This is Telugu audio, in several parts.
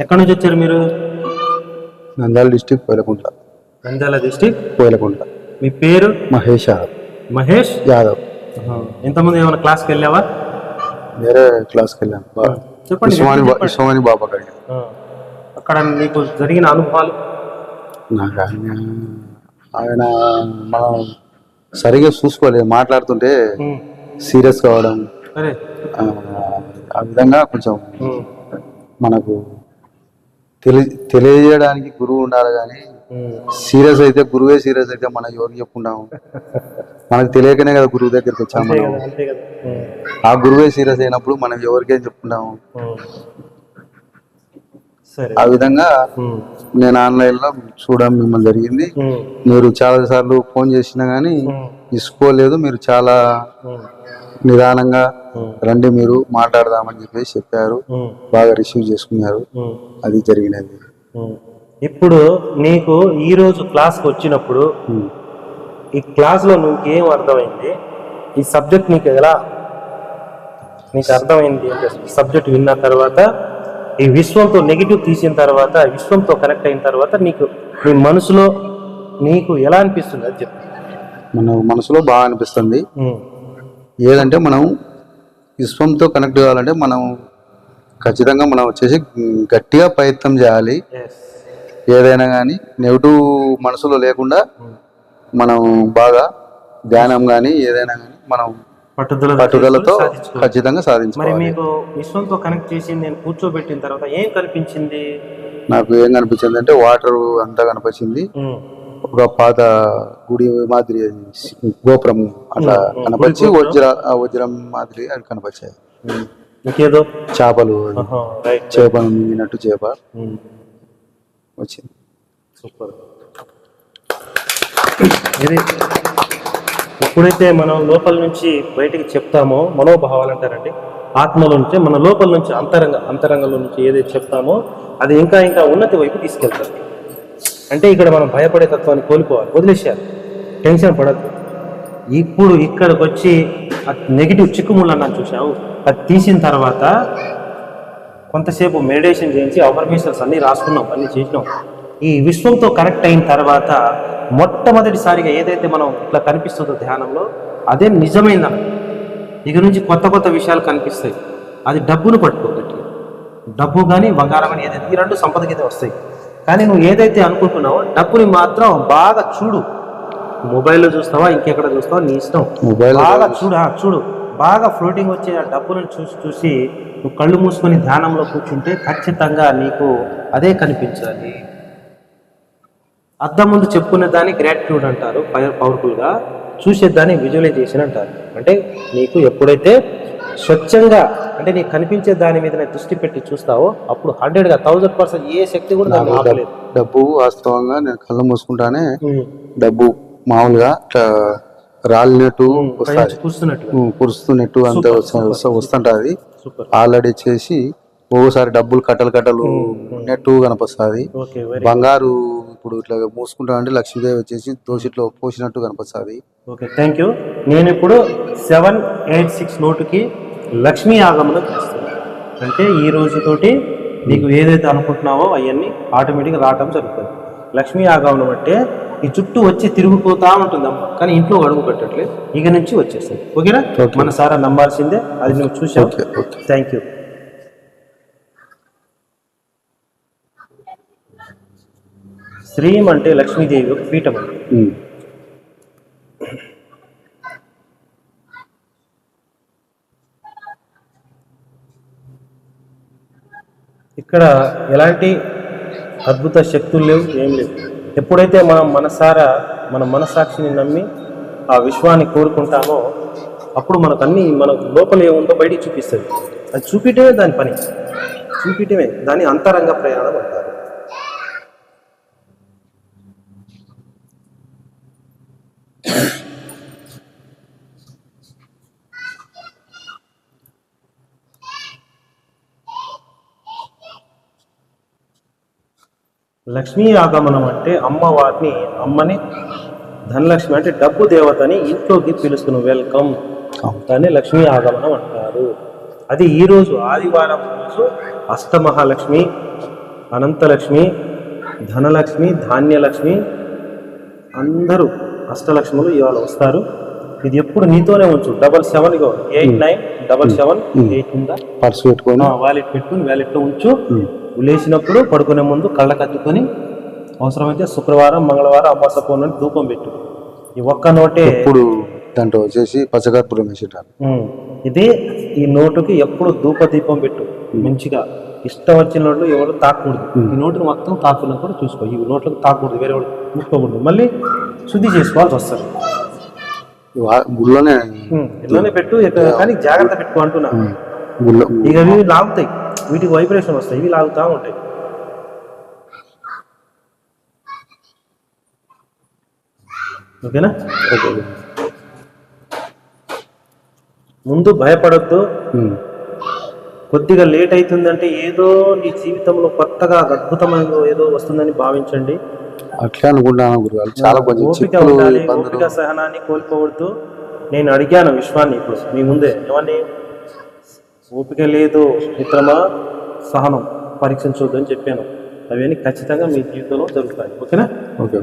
ఎక్కడి నుంచి వచ్చారు మీరు? నంద్యాల డిస్టిక్ కోయలకుంట్ల. నంద్యాల డిస్టిక్ కోయలకుంట్ల. మీ పేరు? మహేష్ యాదవ్. మహేష్ యాదవ్. ఇంతకుముందు ఏమైనా క్లాస్కి వెళ్ళావా? వేరే క్లాస్కి వెళ్ళాను. చెప్పండి. విశ్వవాణి బాబా గారికి. అక్కడ నీకు జరిగిన అనుభవాలు? నాకు ఆయన మనం సరిగా చూసుకోలేదు, మాట్లాడుతుంటే సీరియస్ కావడం, ఆ విధంగా కొంచెం మనకు తెలియజేయడానికి గురువు ఉండాలి. కానీ సీరియస్ అయితే గురువే సీరియస్ అయితే మనం ఎవరికి చెప్పుకుంటాము? మనకు తెలియకనే కదా గురువు దగ్గరికి వచ్చాము మనం. ఆ గురువే సీరియస్ అయినప్పుడు మనం ఎవరికేం చెప్పుకుంటాము? ఆ విధంగా నేను ఆన్లైన్లో చూడడం మిమ్మల్ని జరిగింది. మీరు చాలా సార్లు ఫోన్ చేసినా కానీ తీసుకోలేదు. మీరు చాలా నిదానంగా రండి, మీరు మాట్లాడదామని చెప్పేసి చెప్పారు. బాగా రిసీవ్ చేసుకున్నారు. అది జరిగినది. ఇప్పుడు నీకు ఈ రోజు క్లాస్కి వచ్చినప్పుడు ఈ క్లాస్లో నీకు ఏం అర్థమైంది? ఈ సబ్జెక్ట్ నీకు ఎలా అర్థమైంది? సబ్జెక్ట్ విన్న తర్వాత ఈ విశ్వంతో నెగిటివ్ తీసిన తర్వాత, విశ్వంతో కనెక్ట్ అయిన తర్వాత నీకు నీ మనసులో నీకు ఎలా అనిపిస్తుంది అది చెప్పు. మన మనసులో బాగా అనిపిస్తుంది. ఏదంటే మనం విశ్వంతో కనెక్ట్ కావాలంటే మనం ఖచ్చితంగా మనం వచ్చేసి గట్టిగా ప్రయత్నం చేయాలి. ఏదైనా కానీ నెగిటివ్ మనసులో లేకుండా మనం బాగా ధ్యానం కానీ ఏదైనా కానీ మనం పట్టుదలతో ఖచ్చితంగా సాధించాలి. మరి మీకు విశ్వంతో కనెక్ట్ చేసి నేను కూర్చోబెట్టిన తర్వాత ఏం కనిపించింది? నాకు ఏం కనిపించింది అంటే వాటర్ అంతా కనిపించింది. ఒక పాత గుడి మాదిరి గోపురం అట్లా కనపరిచి వజ్రం మాదిరి అది కనపరిచాయి. ఇంకేదో చేపలు మింగినట్టు చేప వచ్చింది. సూపర్. ఇది ఎప్పుడైతే మనం లోపల నుంచి బయటికి చెప్తామో, మనోభావాలు అంటారండి, ఆత్మలో నుంచి మన లోపల నుంచి అంతరంగంలో నుంచి ఏదైతే చెప్తామో అది ఇంకా ఇంకా ఉన్నతి వైపు తీసుకెళ్తారు. అంటే ఇక్కడ మనం భయపడే తత్వాన్ని కోల్పోవాలి, వదిలేసేయాలి, టెన్షన్ పడద్దు. ఇప్పుడు ఇక్కడికి వచ్చి నెగిటివ్ చిక్కుముళ్ళు అన్నాను చూసావు, అది తీసిన తర్వాత కొంతసేపు మెడిటేషన్ చేయించి అఫర్మేషన్స్ అన్నీ రాసుకున్నాం, అన్నీ చేసినాం. ఈ విశ్వంతో కనెక్ట్ అయిన తర్వాత మొట్టమొదటిసారిగా ఏదైతే మనం ఇట్లా కనిపిస్తుందో ధ్యానంలో, అదే నిజమైందన్న. ఇక నుంచి కొత్త కొత్త విషయాలు కనిపిస్తాయి. అది డబ్బును పట్టుకోగట్టి, డబ్బు కానీ బంగారం కానీ ఏదైతే, ఈ రెండు సంపదకైతే వస్తాయి. కానీ నువ్వు ఏదైతే అనుకుంటున్నావో డబ్బుని మాత్రం బాగా చూడు. మొబైల్లో చూస్తావా, ఇంకెక్కడ చూస్తావా, నీ ఇష్టం. బాగా చూడు బాగా ఫ్లోటింగ్ వచ్చే ఆ డబ్బులను చూసి నువ్వు కళ్ళు మూసుకొని ధ్యానంలో కూర్చుంటే ఖచ్చితంగా నీకు అదే కనిపించాలి. అద్దం ముందు చెప్పుకునే దాన్ని గ్రాటిట్యూడ్ అంటారు, పవర్ఫుల్గా చూసేదాన్ని విజువలైజేషన్ అంటారు. అంటే నీకు ఎప్పుడైతే స్వచ్ఛంగా, అంటే నీకు కనిపించే దాని మీద దృష్టి పెట్టి చూస్తావో అప్పుడు 100గా 1000% ఏ శక్తి కూడా ఆపలేదు. డబ్బు వాస్తవంగా నేను కళ్ళు మూసుకుంటానే డబ్బు మామూలుగా రాలినట్టు కురుస్తున్నట్టు అంత వస్తుంటది. ఆల్రెడీ చేసి ఒక్కోసారి డబ్బులు కట్టలు ఉన్నట్టు కనిపిస్తుంది. బంగారు ఇప్పుడు ఇట్లా మూసుకుంటా అంటే లక్ష్మీదేవి వచ్చేసి దోషిట్లో పోసినట్టు కనిపిస్తుంది. Okay, thank you. నేను ఇప్పుడు 786 నోటుకి లక్ష్మీ ఆగమనం చేస్తున్నాను. అంటే ఈ రోజుతోటి నీకు ఏదైతే అనుకుంటున్నావో అవన్నీ ఆటోమేటిక్గా రావటం జరుగుతుంది. లక్ష్మీ ఆగమనం అంటే ఈ చుట్టూ వచ్చి తిరిగిపోతా ఉంటుందమ్మా, కానీ ఇంట్లో అడుగు పెట్టట్లేదు. ఇక నుంచి వచ్చేస్తుంది. ఓకేనా? మన సారా నమ్మాల్సిందే, అది నువ్వు చూసావు. Thank you. శ్రీం అంటే లక్ష్మీదేవి ఒక పీఠం అండి. ఇక్కడ ఎలాంటి అద్భుత శక్తులు లేవు, ఏం లేవు. ఎప్పుడైతే మనం మనసారా మన మనసాక్షిని నమ్మి ఆ విశ్వాన్ని కోరుకుంటామో అప్పుడు మనకు అన్నీ మన లోపల ఏముందో బయటికి చూపిస్తుంది. అది చూపించటమే దాని పని, చూపించటమే దాని అంతరంగ ప్రయాణం అంటారు. లక్ష్మీ ఆగమనం అంటే అమ్మని ధనలక్ష్మి అంటే డబ్బు దేవతని ఇంట్లోకి పిలుస్తున్నాం, వెల్కమ్, దాన్ని లక్ష్మీ ఆగమనం అంటారు. అది ఈరోజు ఆదివారం రోజు అష్టమహాలక్ష్మి అనంతలక్ష్మి, ధనలక్ష్మి, ధాన్యలక్ష్మి అందరూ అష్టలక్ష్ములు ఇవాళ వస్తారు. ఇది ఎప్పుడు నీతోనే ఉంచు. 77 897778 ఉందా, పర్సు పెట్టుకొని వ్యాలెట్ పెట్టుకుని వ్యాలెట్లో ఉంచు. లేచినప్పుడు పడుకునే ముందు కళ్ళకు అద్దుకొని అవసరమైతే శుక్రవారం, మంగళవారం, అమావాస్య పౌర్ణమి ధూపం పెట్టు. ఈ ఒక్క నోటే ఇప్పుడు దాంట్లో వచ్చేసి పచ్చకర్పూరం వేసేటారు. ఇదే ఈ నోటుకి ఎప్పుడు ధూప దీపం పెట్టు. మంచిగా ఇష్టం వచ్చిన నోట్లు ఎవరు తాకూడదు. ఈ నోటును మొత్తం తాకులను కూడా చూసుకో. ఈ నోట్లకు తాకూడదు, వేరే వాళ్ళు ముట్టుకోకూడదు. మళ్ళీ శుద్ధి చేసుకోవాల్సి వస్తుంది. గుళ్ళోనే ఇలానే పెట్టు, కానీ జాగ్రత్త పెట్టుకో అంటున్నా. గుళ్ళో ఇక ఇవి లాగుతాయి, వీటికి వైబ్రేషన్ వస్తాయి, ఇవి లాగుతూ ఉంటాయి. ఓకేనా? ముందు భయపడొద్దు. కొద్దిగా లేట్ అవుతుందంటే ఏదో నీ జీవితంలో కొత్తగా అద్భుతమైన ఏదో వస్తుందని భావించండి. అట్లా అనుకుంటాను గురుగారు. చాలా కొంచెం ఓపిక ఉండాలి, ఓపిక సహనాన్ని కోల్పోవద్దు. నేను అడిగాను విశ్వాన్ని ఇప్పుడు మీ ముందే, ఏమని? ఓపిక లేదు మిత్రమా, సహనం పరీక్షించవద్దు అని చెప్పాను. అవన్నీ ఖచ్చితంగా మీ జీవితంలో జరుగుతాయి. ఓకేనా? ఓకే.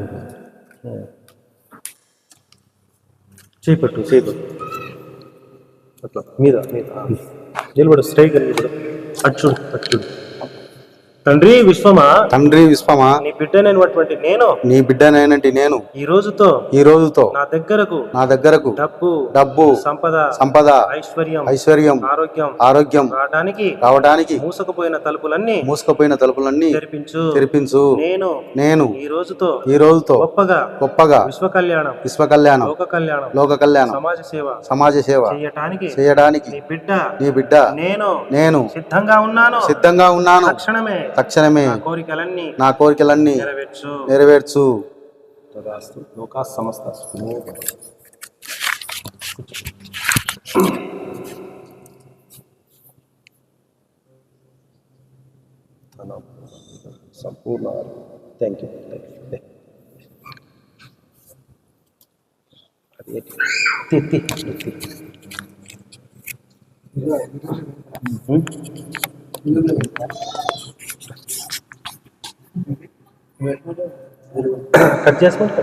చేపట్టు అట్లా మీద నిలబడు, స్ట్రైట్ నిలబడు. అచ్చుడు. తండ్రి విశ్వమా, నీ బిడ్డనైనటువంటి నేను, నీ బిడ్డనైనటువంటి నేను ఈ రోజుతో నా దగ్గరకు డబ్బు సంపద ఐశ్వర్యం ఆరోగ్యం రావడానికి మూసుకుపోయిన తలుపులన్నీ తెరిపించు. నేను ఈ రోజుతో గొప్పగా విశ్వ కళ్యాణం లోక కళ్యాణం సమాజ సేవ చేయడానికి నీ బిడ్డ నేను సిద్ధంగా ఉన్నాను. తక్షణమే నా కోరికలన్నీ నెరవేర్చు. సంపూర్ణ. Thank you. కట్ చేసుకోండి.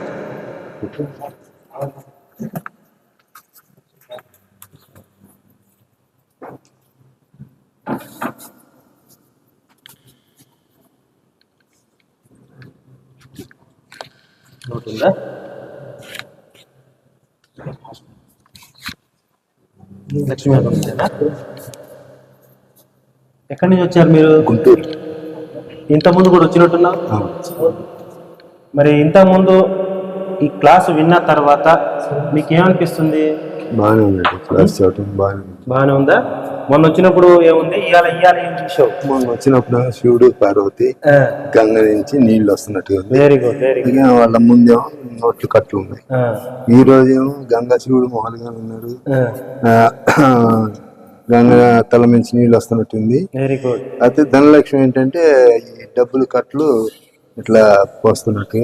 ఉందా? లక్ష్మీ ఎక్కడి నుంచి వచ్చారు మీరు? గుంటూరు. ఇంతకుముందు కూడా వచ్చినట్టున్నా? మరి ఇంతకుముందు ఈ క్లాసు విన్న తర్వాత మీకు ఏమనిపిస్తుంది? బాగానే ఉందండి. క్లాస్ బాగానే ఉందా? మొన్న వచ్చినప్పుడు ఏముంది, ఇవాళ ఏం చూసావు? మొన్న వచ్చినప్పుడు శివుడు పార్వతి గంగ నుంచి నీళ్లు వస్తున్నట్టుగా ఉంది. Very good. వాళ్ళ ముందేమో నోట్లు కట్లు ఉన్నాయి. ఈ రోజేమో గంగా శివుడు మొహలుగా ఉన్నాడు. గంగ తల నుంచి నీళ్ళు వస్తున్నట్టుంది. Very good. అయితే ధనలక్ష్మి ఏంటంటే ఈ డబ్బులు కట్లు ఇట్లా పోస్తున్నట్టు.